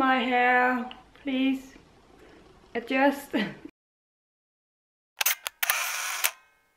my hair, please adjust.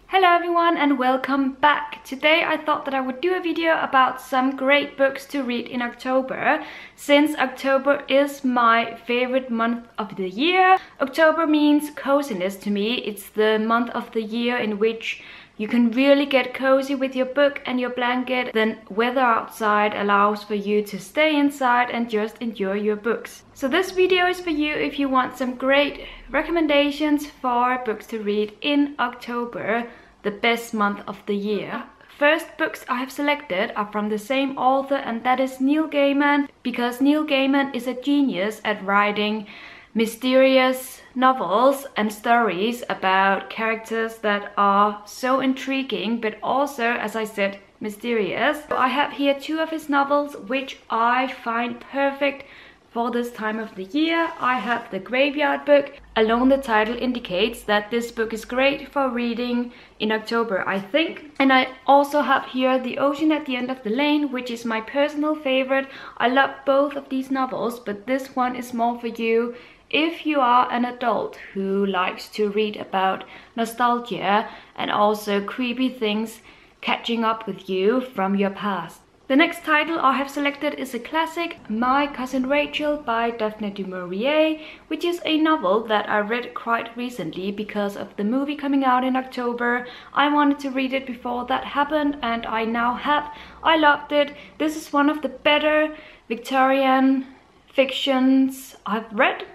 Hello everyone and welcome back. Today I thought that I would do a video about some great books to read in October, since October is my favorite month of the year. October means coziness to me. It's the month of the year in which you can really get cozy with your book and your blanket. The weather outside allows for you to stay inside and just enjoy your books. So this video is for you if you want some great recommendations for books to read in October, the best month of the year. First books I have selected are from the same author, and that is Neil Gaiman, because Neil Gaiman is a genius at writing mysterious novels and stories about characters that are so intriguing but also, as I said, mysterious. So I have here two of his novels which I find perfect for this time of the year. I have The Graveyard Book. Alone the title indicates that this book is great for reading in October, I think. And I also have here The Ocean at the End of the Lane, which is my personal favorite. I love both of these novels, but this one is more for you if you are an adult who likes to read about nostalgia and also creepy things catching up with you from your past. The next title I have selected is a classic, My Cousin Rachel by Daphne du Maurier, which is a novel that I read quite recently because of the movie coming out in October. I wanted to read it before that happened and I now have. I loved it. This is one of the better Victorian fictions I've read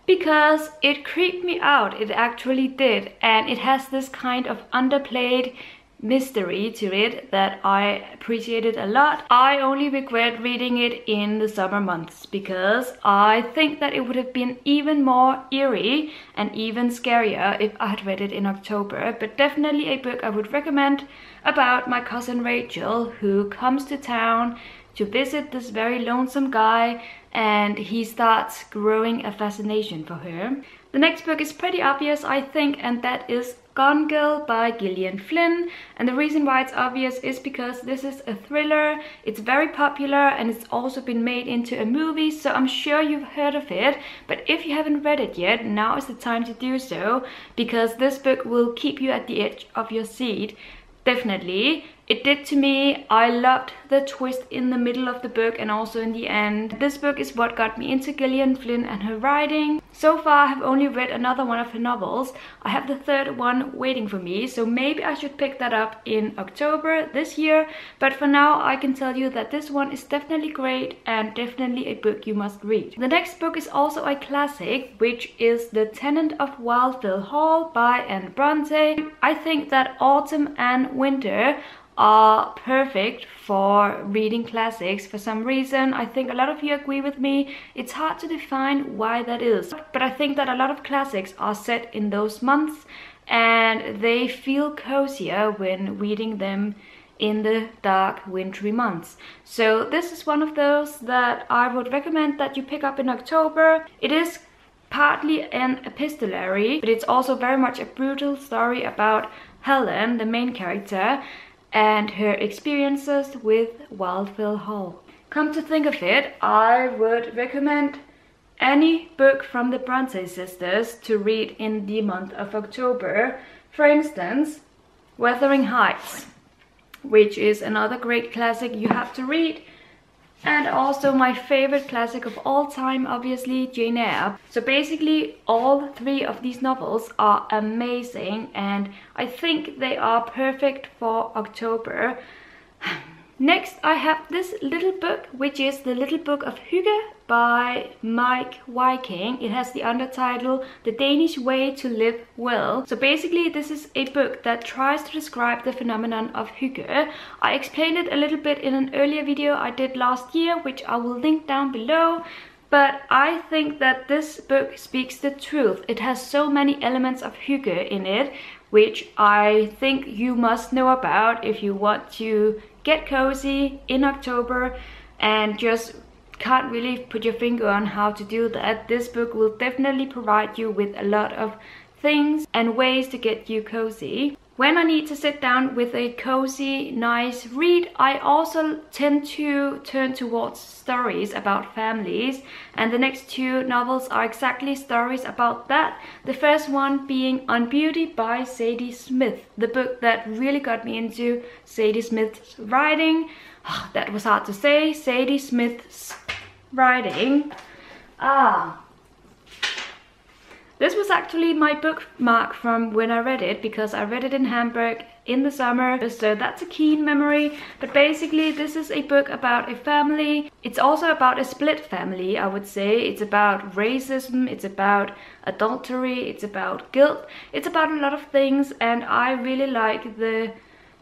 because it creeped me out. It actually did, and it has this kind of underplayed mystery to it that I appreciated a lot. I only regret reading it in the summer months because I think that it would have been even more eerie and even scarier if I had read it in October. But definitely a book I would recommend about my cousin Rachel, who comes to town to visit this very lonesome guy, and he starts growing a fascination for her. The next book is pretty obvious, I think, and that is Gone Girl by Gillian Flynn. And the reason why it's obvious is because this is a thriller. It's very popular and it's also been made into a movie, so I'm sure you've heard of it. But if you haven't read it yet, now is the time to do so, because this book will keep you at the edge of your seat. Definitely. It did to me. I loved the twist in the middle of the book and also in the end. This book is what got me into Gillian Flynn and her writing. So far I have only read another one of her novels. I have the third one waiting for me, so maybe I should pick that up in October this year. But for now I can tell you that this one is definitely great and definitely a book you must read. The next book is also a classic, which is The Tenant of Wildfell Hall by Anne Bronte. I think that autumn and winter are perfect for reading classics for some reason. I think a lot of you agree with me. It's hard to define why that is, but I think that a lot of classics are set in those months and they feel cozier when reading them in the dark wintry months. So this is one of those that I would recommend that you pick up in October. It is partly an epistolary, but it's also very much a brutal story about Helen, the main character, and her experiences with Wildfell Hall. Come to think of it, I would recommend any book from the Bronte sisters to read in the month of October. For instance, Wuthering Heights, which is another great classic you have to read. And also my favorite classic of all time, obviously, Jane Eyre. So basically all three of these novels are amazing and I think they are perfect for October. Next I have this little book, which is The Little Book of Hygge by Mike Viking. It has the undertitle The Danish Way to Live Well. So basically this is a book that tries to describe the phenomenon of hygge. I explained it a little bit in an earlier video I did last year, which I will link down below. But I think that this book speaks the truth. It has so many elements of hygge in it, which I think you must know about if you want to get cozy in October and just can't really put your finger on how to do that. This book will definitely provide you with a lot of things and ways to get you cozy. When I need to sit down with a cozy, nice read, I also tend to turn towards stories about families, and the next two novels are exactly stories about that. The first one being On Beauty by Sadie Smith, the book that really got me into Sadie Smith's writing. That was hard to say. Sadie Smith's writing. This was actually my bookmark from when I read it, because I read it in Hamburg in the summer, so that's a keen memory. But basically this is a book about a family. It's also about a split family, I would say. It's about racism, it's about adultery, it's about guilt, it's about a lot of things, and I really like the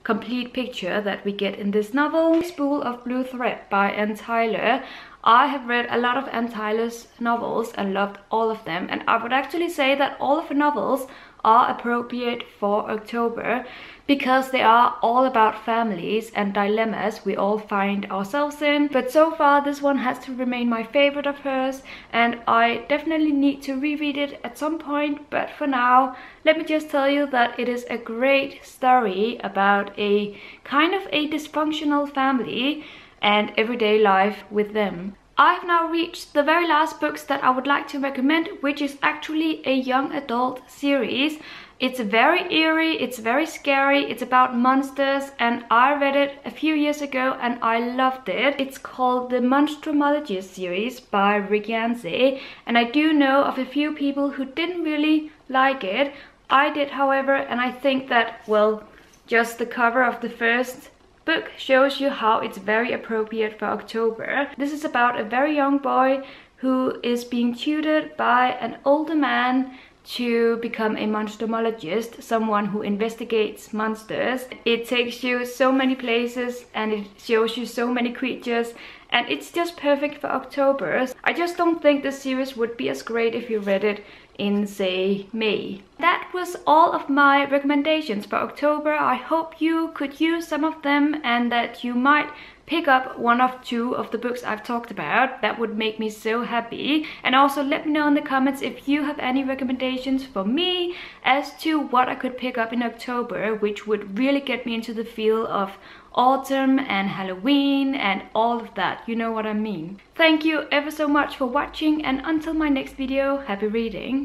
complete picture that we get in this novel. Spool of Blue Thread by Anne Tyler. I have read a lot of Anne Tyler's novels and loved all of them, and I would actually say that all of her novels are appropriate for October, because they are all about families and dilemmas we all find ourselves in. But so far this one has to remain my favorite of hers, and I definitely need to reread it at some point. But for now, let me just tell you that it is a great story about a kind of a dysfunctional family and everyday life with them. I have now reached the very last books that I would like to recommend, which is actually a young adult series. It's very eerie, it's very scary, it's about monsters, and I read it a few years ago and I loved it. It's called the Maladies series by Rick Yancey, and I do know of a few people who didn't really like it. I did, however, and I think that, well, just the cover of the first book shows you how it's very appropriate for October. This is about a very young boy who is being tutored by an older man to become a monsterologist, someone who investigates monsters. It takes you so many places and it shows you so many creatures, and it's just perfect for October. I just don't think this series would be as great if you read it in, say, May. That was all of my recommendations for October. I hope you could use some of them and that you might pick up one of two of the books I've talked about. That would make me so happy. And also let me know in the comments if you have any recommendations for me as to what I could pick up in October, which would really get me into the feel of autumn and Halloween and all of that. You know what I mean. Thank you ever so much for watching, and until my next video, happy reading.